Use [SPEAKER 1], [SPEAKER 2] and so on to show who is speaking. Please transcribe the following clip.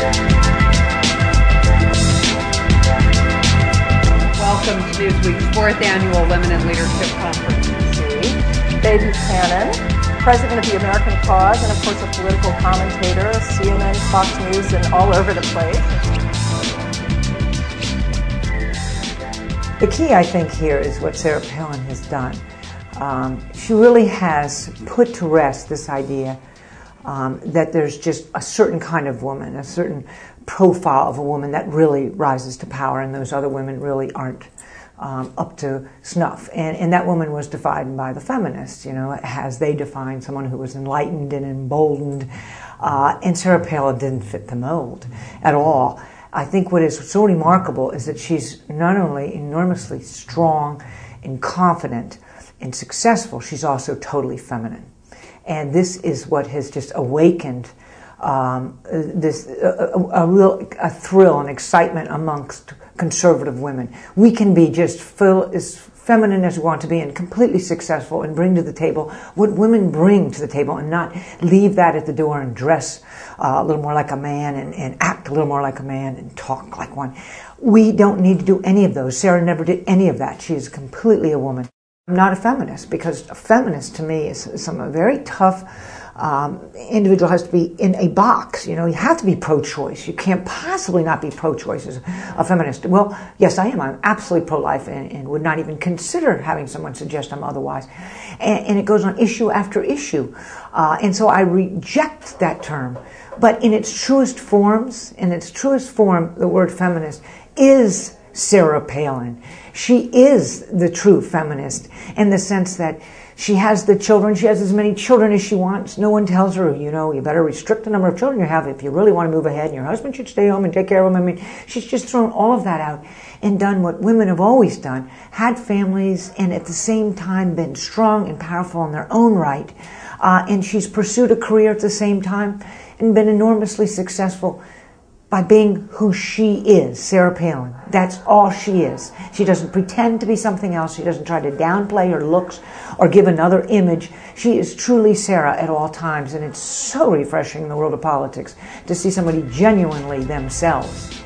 [SPEAKER 1] Welcome to Newsweek's 4th Annual Women in Leadership Conference.
[SPEAKER 2] Baby Buchanan, president of the American Cause, and of course a political commentator, CNN, Fox News, and all over the place.
[SPEAKER 3] The key, I think, here is what Sarah Palin has done. She really has put to rest this idea that there's just a certain kind of woman, a certain profile of a woman that really rises to power, and those other women really aren't up to snuff. And that woman was defined by the feminists, you know, as they defined someone who was enlightened and emboldened. And Sarah Palin didn't fit the mold at all. I think what is so remarkable is that she's not only enormously strong and confident and successful, she's also totally feminine. And this is what has just awakened a thrill and excitement amongst conservative women. We can be just as feminine as we want to be and completely successful and bring to the table what women bring to the table and not leave that at the door and dress a little more like a man and act a little more like a man and talk like one. We don't need to do any of those. Sarah never did any of that. She is completely a woman. I'm not a feminist, because a feminist to me is a very tough individual, has to be in a box. You know, you have to be pro-choice. You can't possibly not be pro-choice as a feminist. Well, yes, I am. I'm absolutely pro-life and would not even consider having someone suggest I'm otherwise. And it goes on issue after issue. And so I reject that term. But in its truest forms, the word feminist is Sarah Palin. She is the true feminist in the sense that she has the children. She has as many children as she wants. No one tells her, you know, you better restrict the number of children you have if you really want to move ahead, and your husband should stay home and take care of them. I mean, she's just thrown all of that out and done what women have always done, had families, and at the same time been strong and powerful in their own right. And she's pursued a career at the same time and been enormously successful by being who she is, Sarah Palin. That's all she is. She doesn't pretend to be something else. She doesn't try to downplay her looks or give another image. She is truly Sarah at all times, and it's so refreshing in the world of politics to see somebody genuinely themselves.